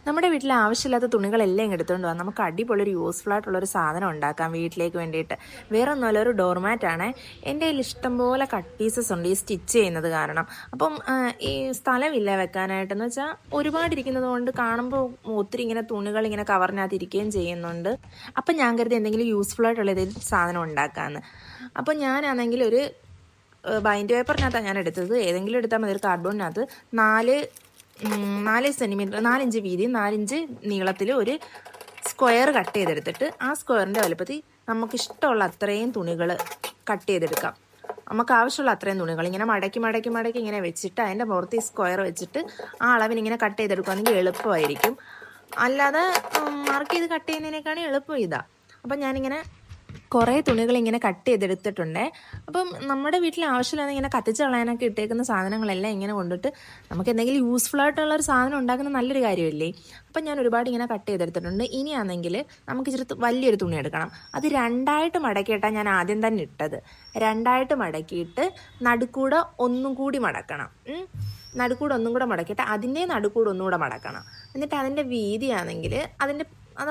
നമ്മുടെ വീട്ടിൽ ആവശ്യമില്ലാത്ത തുണികളെല്ലാം ഇങ്ങ് എടുത്തുകൊണ്ട് പോകാം. നമുക്ക് അടിപൊളി ഒരു യൂസ്ഫുൾ ആയിട്ടുള്ളൊരു സാധനം ഉണ്ടാക്കാം വീട്ടിലേക്ക് വേണ്ടിയിട്ട്. വേറെ ഒന്നുമല്ല, ഒരു ഡോർമാറ്റാണ്. എൻ്റെ കയ്യിൽ ഇഷ്ടംപോലെ കട്ട് പീസസ് ഉണ്ട് ഈ സ്റ്റിച്ച് ചെയ്യുന്നത് കാരണം. അപ്പം ഈ സ്ഥലമില്ല വെക്കാനായിട്ടെന്ന് വെച്ചാൽ ഒരുപാട് ഇരിക്കുന്നത് കൊണ്ട് കാണുമ്പോൾ ഒത്തിരി ഇങ്ങനെ തുണികൾ ഇങ്ങനെ കവറിനകത്ത് ഇരിക്കുകയും ചെയ്യുന്നുണ്ട്. അപ്പം ഞാൻ കരുതി എന്തെങ്കിലും യൂസ്ഫുൾ ആയിട്ടുള്ള ഏതെങ്കിലും സാധനം ഉണ്ടാക്കാമെന്ന്. അപ്പം ഞാനാണെങ്കിൽ ഒരു ബൈൻഡ് പേപ്പറിനകത്താണ് ഞാൻ എടുത്തത്. ഏതെങ്കിലും എടുത്താൽ മതി. ഒരു കാർഡ്ബോർഡിനകത്ത് 4 സെൻറ്റിമീറ്റർ 4 ഇഞ്ച് വീതി 4 ഇഞ്ച് നീളത്തിൽ ഒരു സ്ക്വയർ കട്ട് ചെയ്തെടുത്തിട്ട് ആ സ്ക്വയറിൻ്റെ വലുപ്പത്തിൽ നമുക്കിഷ്ടമുള്ള അത്രയും തുണികൾ കട്ട് ചെയ്തെടുക്കാം. നമുക്ക് ആവശ്യമുള്ള അത്രയും തുണികൾ ഇങ്ങനെ മടക്കി മടക്കി മടക്കി ഇങ്ങനെ വെച്ചിട്ട് അതിൻ്റെ പുറത്ത് ഈ സ്ക്വയർ വെച്ചിട്ട് ആ അളവിന് ഇങ്ങനെ കട്ട് ചെയ്തെടുക്കുകയാണെങ്കിൽ എളുപ്പമായിരിക്കും. അല്ലാതെ മാർക്ക് ചെയ്ത് കട്ട് ചെയ്യുന്നതിനേക്കാളും എളുപ്പം ഇതാണ്. അപ്പം ഞാനിങ്ങനെ കുറേ തുണികൾ ഇങ്ങനെ കട്ട് ചെയ്തെടുത്തിട്ടുണ്ട്. അപ്പം നമ്മുടെ വീട്ടിൽ ആവശ്യമില്ലാതെ ഇങ്ങനെ കത്തിച്ച് കളയാനൊക്കെ ഇട്ടേക്കുന്ന സാധനങ്ങളെല്ലാം ഇങ്ങനെ കൊണ്ടിട്ട് നമുക്ക് എന്തെങ്കിലും യൂസ്ഫുൾ ആയിട്ടുള്ള ഒരു സാധനം ഉണ്ടാക്കുന്ന നല്ലൊരു കാര്യമല്ലേ. അപ്പം ഞാൻ ഒരുപാട് ഇങ്ങനെ കട്ട് ചെയ്തെടുത്തിട്ടുണ്ട്. ഇനിയാണെങ്കിൽ നമുക്ക് ഇച്ചിരി വലിയൊരു തുണി എടുക്കണം. അത് 2ആയിട്ട് മടക്കിയിട്ടാണ് ഞാൻ ആദ്യം തന്നെ ഇട്ടത്. 2ആയിട്ട് മടക്കിയിട്ട് നടുക്കൂടെ ഒന്നും കൂടി മടക്കണം. നടുക്കൂടെ ഒന്നും കൂടെ മടക്കിയിട്ട് അതിൻ്റെ നടുക്കൂടെ ഒന്നുകൂടെ മടക്കണം. എന്നിട്ട് അതിൻ്റെ വീതിയാണെങ്കിൽ അത്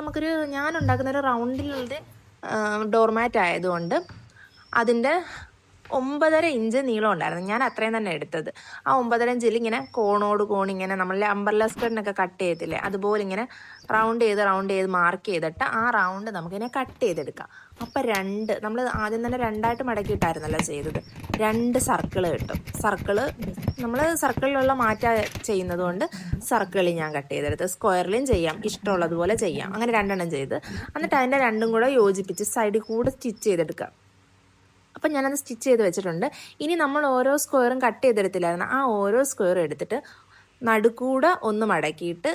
നമുക്കൊരു ഞാൻ ഉണ്ടാക്കുന്നൊരു റൗണ്ടിലുള്ളത് ഡോർമാറ്റ് ആയതുകൊണ്ട് അതിൻ്റെ 9.5 ഇഞ്ച് നീളം ഉണ്ടായിരുന്നു. ഞാൻ അത്രയും തന്നെ എടുത്തത്. ആ 9.5 ഇഞ്ചിൽ ഇങ്ങനെ കോണോട് കോണിങ്ങനെ നമ്മളെ അംബർല സ്കർട്ടിനൊക്കെ കട്ട് ചെയ്യത്തില്ലേ, അതുപോലെ ഇങ്ങനെ റൗണ്ട് ചെയ്ത് മാർക്ക് ചെയ്തിട്ട് ആ റൗണ്ട് നമുക്കിങ്ങനെ കട്ട് ചെയ്തെടുക്കാം. അപ്പം നമ്മൾ ആദ്യം തന്നെ 2ആയിട്ട് മടക്കിയിട്ടായിരുന്നല്ലോ ചെയ്തത്. 2 സർക്കിൾ കിട്ടും. നമ്മൾ സർക്കിളിലുള്ള മാറ്റം ചെയ്യുന്നത് കൊണ്ട് സർക്കിളിൽ ഞാൻ കട്ട് ചെയ്തെടുത്ത്. സ്ക്വയറിലും ചെയ്യാം, ഇഷ്ടമുള്ളതുപോലെ ചെയ്യാം. അങ്ങനെ 2 ചെയ്ത് എന്നിട്ട് അതിൻ്റെ 2 കൂടെ യോജിപ്പിച്ച് സൈഡിൽ കൂടെ സ്റ്റിച്ച് ചെയ്തെടുക്കാം. അപ്പം ഞാനത് സ്റ്റിച്ച് ചെയ്ത് വെച്ചിട്ടുണ്ട്. ഇനി നമ്മൾ ഓരോ സ്ക്വയറും കട്ട് ചെയ്തെടുത്തില്ലായിരുന്നു, ആ ഓരോ സ്ക്വയറും എടുത്തിട്ട് നടുക്കൂടെ ഒന്ന് മടക്കിയിട്ട്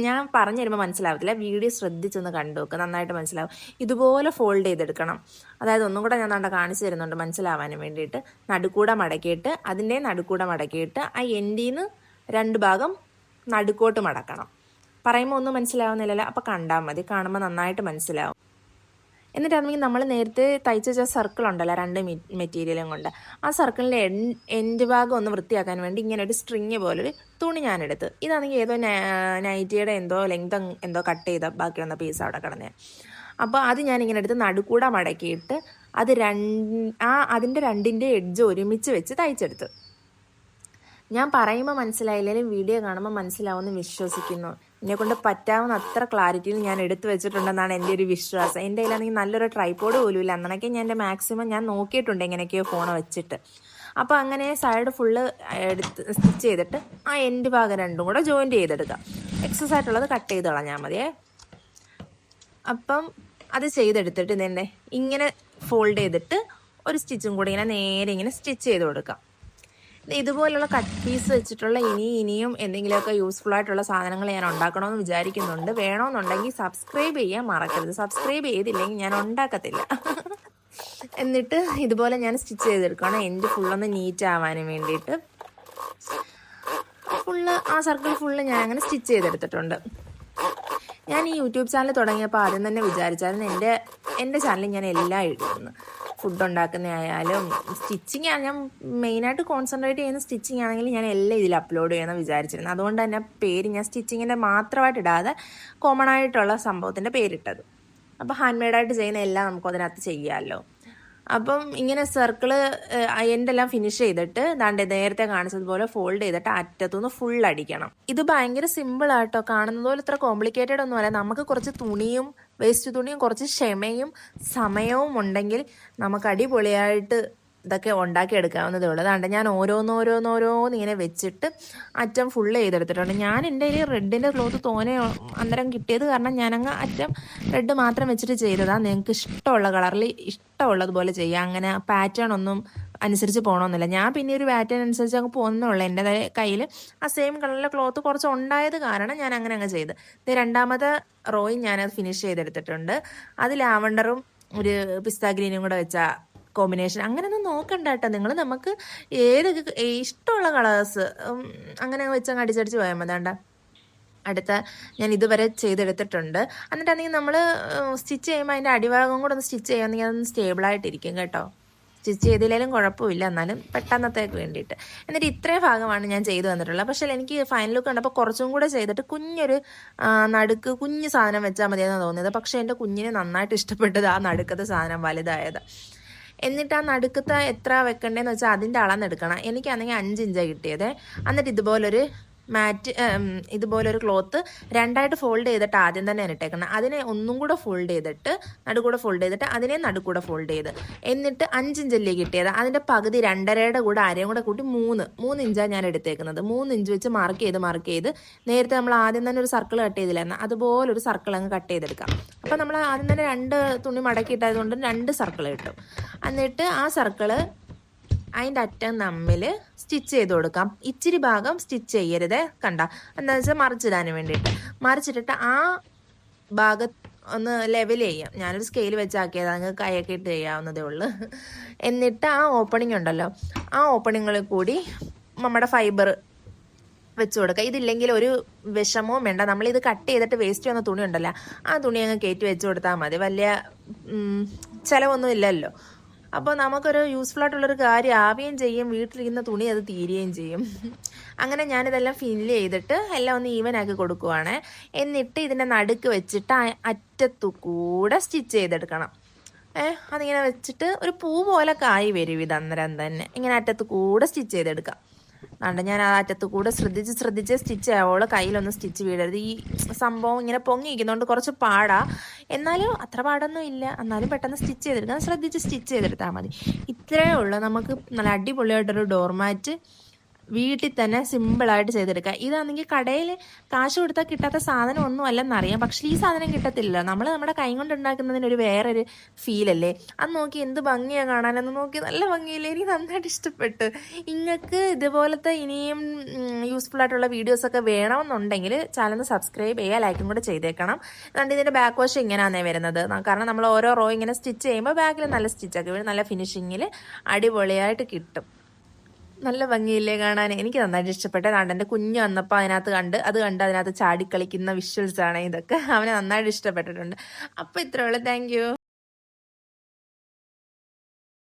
ഞാൻ പറഞ്ഞു തരുമ്പോൾ മനസ്സിലാവത്തില്ല, വീഡിയോ ശ്രദ്ധിച്ചൊന്ന് കണ്ടു നോക്കുക, നന്നായിട്ട് മനസ്സിലാവും. ഇതുപോലെ ഫോൾഡ് ചെയ്തെടുക്കണം. അതായത് ഒന്നും കൂടെ ഞാൻ കാണിച്ചു തരുന്നുണ്ട് മനസ്സിലാവാനും വേണ്ടിയിട്ട്. നടുക്കൂടെ മടക്കിയിട്ട് അതിൻ്റെ നടുക്കൂടെ മടക്കിയിട്ട് ആ എൻഡിൽ നിന്ന് 2 ഭാഗം നടുക്കോട്ട് മടക്കണം. പറയുമ്പോൾ ഒന്നും മനസ്സിലാവുന്നില്ലല്ലോ, അപ്പോൾ കണ്ടാൽ മതി, കാണുമ്പോൾ നന്നായിട്ട് മനസ്സിലാവും. എന്നിട്ടാണെങ്കിൽ നമ്മൾ നേരത്തെ തയ്ച്ച വെച്ച സർക്കിൾ ഉണ്ടല്ലോ 2 മെറ്റീരിയലും കൊണ്ട്, ആ സർക്കിളിൻ്റെ എൻഡ് ഭാഗം ഒന്ന് വൃത്തിയാക്കാൻ വേണ്ടി ഇങ്ങനെ ഒരു സ്ട്രിങ് പോലൊരു തുണി ഞാനെടുത്ത്. ഇതാണെങ്കിൽ ഏതോ നൈറ്റിയുടെ ലെങ്ത് എന്തോ കട്ട് ചെയ്ത ബാക്കി വന്ന പീസ് അവിടെ കിടന്നേ. അപ്പോൾ അത് ഞാനിങ്ങനെ എടുത്ത് നടുക്കൂടെ മടക്കിയിട്ട് അത് അതിൻ്റെ 2ൻ്റെ എഡ്ജ് ഒരുമിച്ച് വെച്ച് തയ്ച്ചെടുത്ത്. ഞാൻ പറയുമ്പോൾ മനസ്സിലായില്ലെങ്കിലും വീഡിയോ കാണുമ്പോൾ മനസ്സിലാവുമെന്ന് വിശ്വസിക്കുന്നു. എന്നെക്കൊണ്ട് പറ്റാവുന്ന അത്ര ക്ലാരിറ്റിയിൽ ഞാൻ എടുത്തു വെച്ചിട്ടുണ്ടെന്നാണ് എൻ്റെ ഒരു വിശ്വാസം. എൻ്റെ കയ്യിലാണെങ്കിൽ നല്ലൊരു ട്രൈപോഡ് പോലും ഇല്ല. അന്നൊക്കെ ഞാൻ എൻ്റെ മാക്സിമം ഞാൻ നോക്കിയിട്ടുണ്ട് എങ്ങനെയൊക്കെയോ ഫോൺ വെച്ചിട്ട്. അപ്പോൾ അങ്ങനെ സൈഡ് ഫുള്ള് സ്റ്റിച്ച് ചെയ്തിട്ട് ആ എൻഡ് ഭാഗം 2 കൂടെ ജോയിൻറ്റ് ചെയ്തെടുക്കാം. എക്സസ് ആയിട്ടുള്ളത് കട്ട് ചെയ്ത് കളഞ്ഞാൽ മതിയേ. അപ്പം അത് ചെയ്തെടുത്തിട്ട് ഇതെന്നെ ഇങ്ങനെ ഫോൾഡ് ചെയ്തിട്ട് ഒരു സ്റ്റിച്ചും കൂടി നേരെ ഇങ്ങനെ സ്റ്റിച്ച് ചെയ്ത് കൊടുക്കാം. ഇതുപോലുള്ള കട്ട് പീസ് വെച്ചിട്ടുള്ള ഇനിയും എന്തെങ്കിലുമൊക്കെ യൂസ്ഫുൾ ആയിട്ടുള്ള സാധനങ്ങൾ ഞാൻ ഉണ്ടാക്കണമെന്ന് വിചാരിക്കുന്നുണ്ട്. വേണമെന്നുണ്ടെങ്കിൽ സബ്സ്ക്രൈബ് ചെയ്യാൻ മറക്കരുത്. സബ്സ്ക്രൈബ് ചെയ്തില്ലെങ്കിൽ ഞാൻ ഉണ്ടാക്കത്തില്ല. എന്നിട്ട് ഇതുപോലെ ഞാൻ സ്റ്റിച്ച് ചെയ്തെടുക്കണം. എൻ്റെ ഫുള്ളൊന്ന് നീറ്റ് ആവാനും വേണ്ടിയിട്ട് ആ സർക്കിൾ ഫുള്ള് ഞാൻ അങ്ങനെ സ്റ്റിച്ച് ചെയ്തെടുത്തിട്ടുണ്ട്. ഞാൻ ഈ യൂട്യൂബ് ചാനൽ തുടങ്ങിയപ്പോൾ ആദ്യം തന്നെ വിചാരിച്ചായിരുന്നു എൻ്റെ ചാനലിൽ ഞാൻ എല്ലാം ഇടുന്നു. ഫുഡ് ഉണ്ടാക്കുന്നതായാലും സ്റ്റിച്ചിങ് ഞാൻ മെയിനായിട്ട് കോൺസെൻട്രേറ്റ് ചെയ്യുന്ന സ്റ്റിച്ചിങ് ആണെങ്കിൽ ഞാൻ എല്ലാം ഇതിൽ അപ്ലോഡ് ചെയ്യുമെന്ന് വിചാരിച്ചിരുന്നു. അതുകൊണ്ട് തന്നെ പേര് ഞാൻ സ്റ്റിച്ചിങ്ങിൻ്റെ മാത്രമായിട്ട് ഇടാതെ കോമൺ ആയിട്ടുള്ള സംഭവത്തിൻ്റെ പേരിട്ടത്. അപ്പോൾ ഹാൻഡ് മെയ്ഡായിട്ട് ചെയ്യുന്ന എല്ലാം നമുക്ക് അതിനകത്ത് ചെയ്യാമല്ലോ. അപ്പം ഇങ്ങനെ സർക്കിള് എല്ലാം ഫിനിഷ് ചെയ്തിട്ട് നേരത്തെ കാണിച്ചതുപോലെ ഫോൾഡ് ചെയ്തിട്ട് അറ്റത്തുനിന്ന് ഫുൾ അടിക്കണം. ഇത് ഭയങ്കര സിമ്പിളാട്ടോ, കാണുന്നത് പോലെ ഇത്ര കോംപ്ലിക്കേറ്റഡ് ഒന്നുമല്ല. നമുക്ക് കുറച്ച് തുണിയും വേസ്റ്റ് തുണിയും കുറച്ച് ക്ഷമയും സമയവും ഉണ്ടെങ്കിൽ നമുക്ക് അടിപൊളിയായിട്ട് ഇതൊക്കെ ഉണ്ടാക്കിയെടുക്കാവുന്നതേ ഉള്ളൂ. അതുകൊണ്ട് ഞാൻ ഓരോന്ന് ഇങ്ങനെ വെച്ചിട്ട് അറ്റം ഫുള്ള് ചെയ്തെടുത്തിട്ടുണ്ട്. ഞാൻ എൻ്റെ കയ്യിൽ റെഡിൻ്റെ ക്ലോത്ത് തോനെ അന്നേരം കിട്ടിയത് കാരണം ഞാനങ്ങ് അറ്റം റെഡ് മാത്രം വെച്ചിട്ട് ചെയ്തതാണ്. നിങ്ങൾക്ക് ഇഷ്ടമുള്ള കളറിൽ ഇഷ്ടമുള്ളതുപോലെ ചെയ്യാം. അങ്ങനെ പാറ്റേൺ ഒന്നും അനുസരിച്ച് പോകണമെന്നില്ല. ഞാൻ പിന്നെ ഒരു പാറ്റേൺ അനുസരിച്ച് അങ്ങ് പോകുന്നുള്ളൂ. എൻ്റെ കയ്യിൽ ആ സെയിം കളറിലെ ക്ലോത്ത് കുറച്ച് ഉണ്ടായത് കാരണം ഞാൻ അങ്ങ് ചെയ്ത്. ഇത് 2ാമത്തെ റോയും ഞാനത് ഫിനിഷ് ചെയ്തെടുത്തിട്ടുണ്ട്. അത് ലാവണ്ടറും ഒരു പിസ്ത ഗ്രീനും കൂടെ വെച്ച കോമ്പിനേഷൻ. അങ്ങനെയൊന്നും നോക്കണ്ട കേട്ടോ നിങ്ങൾ. നമുക്ക് ഇഷ്ടമുള്ള കളേഴ്സ് അങ്ങനെ വെച്ചങ്ങ് അടിച്ചടിച്ച് പോയാൽ മതി. വേണ്ട അടുത്ത ഞാൻ ഇതുവരെ ചെയ്തെടുത്തിട്ടുണ്ട്. എന്നിട്ടാണെങ്കിൽ നമ്മൾ സ്റ്റിച്ച് ചെയ്യുമ്പോൾ അതിൻ്റെ അടിഭാഗം കൂടെ ഒന്ന് സ്റ്റിച്ച് ചെയ്യുകയാണെങ്കിൽ അതൊന്ന് സ്റ്റേബിളായിട്ടിരിക്കും കേട്ടോ. സ്റ്റിച്ച് ചെയ്തില്ലെങ്കിലും കുഴപ്പമില്ല, എന്നാലും പെട്ടെന്നത്തേക്ക് വേണ്ടിയിട്ട്. എന്നിട്ട് ഇത്രയും ഭാഗമാണ് ഞാൻ ചെയ്തു തന്നിട്ടുള്ളത്. പക്ഷേ എനിക്ക് ഫൈനൽ ലുക്ക് കണ്ടപ്പോൾ കുറച്ചും കൂടെ ചെയ്തിട്ട് കുഞ്ഞൊരു നടുക്ക് കുഞ്ഞ് സാധനം വെച്ചാൽ മതിയെന്നാണ് തോന്നിയത്. പക്ഷേ എൻ്റെ കുഞ്ഞിന് നന്നായിട്ട് ഇഷ്ടപ്പെട്ടത് ആ നടുക്കത്തെ സാധനം വലുതായത്. എന്നിട്ട് ആ നടുക്കത്തെ എത്ര വെക്കണ്ടേന്ന് വെച്ചാൽ അതിൻ്റെ അളന്നെടുക്കണം. എനിക്കാണെങ്കിൽ 5 ഇഞ്ചാണ് കിട്ടിയത്. എന്നിട്ട് ഇതുപോലൊരു ക്ലോത്ത് രണ്ടായിട്ട് ഫോൾഡ് ചെയ്തിട്ട് ആദ്യം തന്നെ ഇട്ടേക്കണം. അതിനെ ഒന്നും കൂടെ ഫോൾഡ് ചെയ്തിട്ട് നടുക്കൂടെ ഫോൾഡ് ചെയ്തിട്ട് അതിനെ നടുക്കൂടെ ഫോൾഡ് ചെയ്ത് എന്നിട്ട് 5 ഇഞ്ചല്ലേ കിട്ടിയത്. അതിൻ്റെ പകുതി 2.5യുടെ കൂടെ അരയും കൂടെ കൂട്ടി 3 ഇഞ്ചാണ് ഞാൻ എടുത്തേക്കുന്നത്. 3 ഇഞ്ച് വെച്ച് മാർക്ക് ചെയ്ത് നേരത്തെ നമ്മൾ ആദ്യം തന്നെ ഒരു സർക്കിൾ കട്ട് ചെയ്തില്ലായിരുന്നു, അതുപോലൊരു സർക്കിൾ അങ്ങ് കട്ട് ചെയ്തെടുക്കാം. അപ്പം നമ്മൾ ആദ്യം തന്നെ 2 തുണി മടക്കിയിട്ടത് കൊണ്ട് 2 സർക്കിൾ കിട്ടും. എന്നിട്ട് ആ സർക്കിള് അതിൻ്റെ അറ്റം തമ്മിൽ സ്റ്റിച്ച് ചെയ്ത് കൊടുക്കാം. ഇച്ചിരി ഭാഗം സ്റ്റിച്ച് ചെയ്യരുത്, കണ്ട, എന്താണെന്ന് വെച്ചാൽ മറിച്ചിടാൻ വേണ്ടിയിട്ട്. മറിച്ചിട്ടിട്ട് ആ ഭാഗം ഒന്ന് ലെവൽ ചെയ്യാം. ഞാനൊരു സ്കെയിൽ വെച്ചാക്കിയത്, അങ്ങ് കൈയൊക്കെ ഇട്ട് ചെയ്യാവുന്നതേ ഉള്ളൂ. എന്നിട്ട് ആ ഓപ്പണിംഗ് ഉണ്ടല്ലോ, ആ ഓപ്പണിങ്ങളിൽ കൂടി നമ്മുടെ ഫൈബർ വെച്ച് കൊടുക്കുക. ഇതില്ലെങ്കിൽ ഒരു വിഷമവും വേണ്ട. നമ്മളിത് കട്ട് ചെയ്തിട്ട് വേസ്റ്റ് വന്ന തുണി ഉണ്ടല്ലോ, ആ തുണി അങ്ങ് കയറ്റി വെച്ച് കൊടുത്താൽ മതി. വലിയ ചിലവൊന്നും ഇല്ലല്ലോ. അപ്പോൾ നമുക്കൊരു യൂസ്ഫുൾ ആയിട്ടുള്ളൊരു കാര്യം ആവുകയും ചെയ്യും, വീട്ടിലിരിക്കുന്ന തുണി അത് തീരുകയും ചെയ്യും. അങ്ങനെ ഞാനിതെല്ലാം ഫില്ല് ചെയ്തിട്ട് എല്ലാം ഒന്ന് ഈവൻ ആക്കി കൊടുക്കുവാണ്. എന്നിട്ട് ഇതിൻ്റെ നടുക്ക് വെച്ചിട്ട് അറ്റത്തു കൂടെ സ്റ്റിച്ച് ചെയ്തെടുക്കണം. അതിങ്ങനെ വെച്ചിട്ട് ഒരു പൂ പോലെ കായി വരും ഇത് അന്നേരം തന്നെ. ഇങ്ങനെ അറ്റത്ത് കൂടെ സ്റ്റിച്ച് ചെയ്തെടുക്കാം. അതുകൊണ്ട് ഞാൻ ആ അറ്റത്ത് കൂടെ ശ്രദ്ധിച്ച് സ്റ്റിച്ച് ആവുള്ളൂ. കയ്യിലൊന്നും സ്റ്റിച്ച് വീഴരുത്. ഈ സംഭവം ഇങ്ങനെ പൊങ്ങിയിരിക്കുന്നതുകൊണ്ട് കുറച്ച് പാടാ, എന്നാലും അത്ര പാടൊന്നും ഇല്ല. എന്നാലും പെട്ടെന്ന് സ്റ്റിച്ച് ചെയ്തെടുക്കാം, ശ്രദ്ധിച്ച് സ്റ്റിച്ച് ചെയ്തെടുത്താൽ മതി. ഇത്രയേ ഉള്ളൂ. നമുക്ക് നല്ല അടിപൊളിയായിട്ടൊരു ഡോർമാറ്റ് വീട്ടിൽ തന്നെ സിമ്പിളായിട്ട് ചെയ്തെടുക്കാം. ഇതാണെങ്കിൽ കടയിൽ കാശ് കൊടുത്താൽ കിട്ടാത്ത സാധനം ഒന്നും അല്ലെന്നറിയാം, പക്ഷേ ഈ സാധനം കിട്ടത്തില്ല. നമ്മൾ നമ്മുടെ കൈ കൊണ്ട് ഉണ്ടാക്കുന്നതിനൊരു വേറൊരു ഫീലല്ലേ. അത് നോക്കി എന്ത് ഭംഗിയാണ് കാണാനെന്ന് നോക്കി, നല്ല ഭംഗിയില്ലേ. എനിക്ക് നന്നായിട്ട് ഇഷ്ടപ്പെട്ടു. നിങ്ങൾക്ക് ഇതുപോലത്തെ ഇനിയും യൂസ്ഫുൾ ആയിട്ടുള്ള വീഡിയോസൊക്കെ വേണമെന്നുണ്ടെങ്കിൽ ചാനൽ സബ്സ്ക്രൈബ് ചെയ്യുക, ലൈക്കും കൂടെ ചെയ്തേക്കണം. അതുകൊണ്ട് ഇതിൻ്റെ ബാക്ക് വാഷ് ഇങ്ങനെയാണേ വരുന്നത്. കാരണം നമ്മൾ ഓരോ റോ ഇങ്ങനെ സ്റ്റിച്ച് ചെയ്യുമ്പോൾ ബാക്കിൽ നല്ല സ്റ്റിച്ചൊക്കെ വരും, നല്ല ഫിനിഷിങ്ങിൽ അടിപൊളിയായിട്ട് കിട്ടും. നല്ല ഭംഗിയില്ലേ കാണാൻ. എനിക്ക് നന്നായിട്ട് ഇഷ്ടപ്പെട്ടത്. എൻ്റെ കുഞ്ഞ് വന്നപ്പോൾ അത് കണ്ട് അതിനകത്ത് ചാടിക്കളിക്കുന്ന വിഷ്വൽസാണ് ഇതൊക്കെ. അവനെ നന്നായിട്ട് ഇഷ്ടപ്പെട്ടിട്ടുണ്ട്. അപ്പോൾ ഇത്രയേ ഉള്ളൂ. Thank you.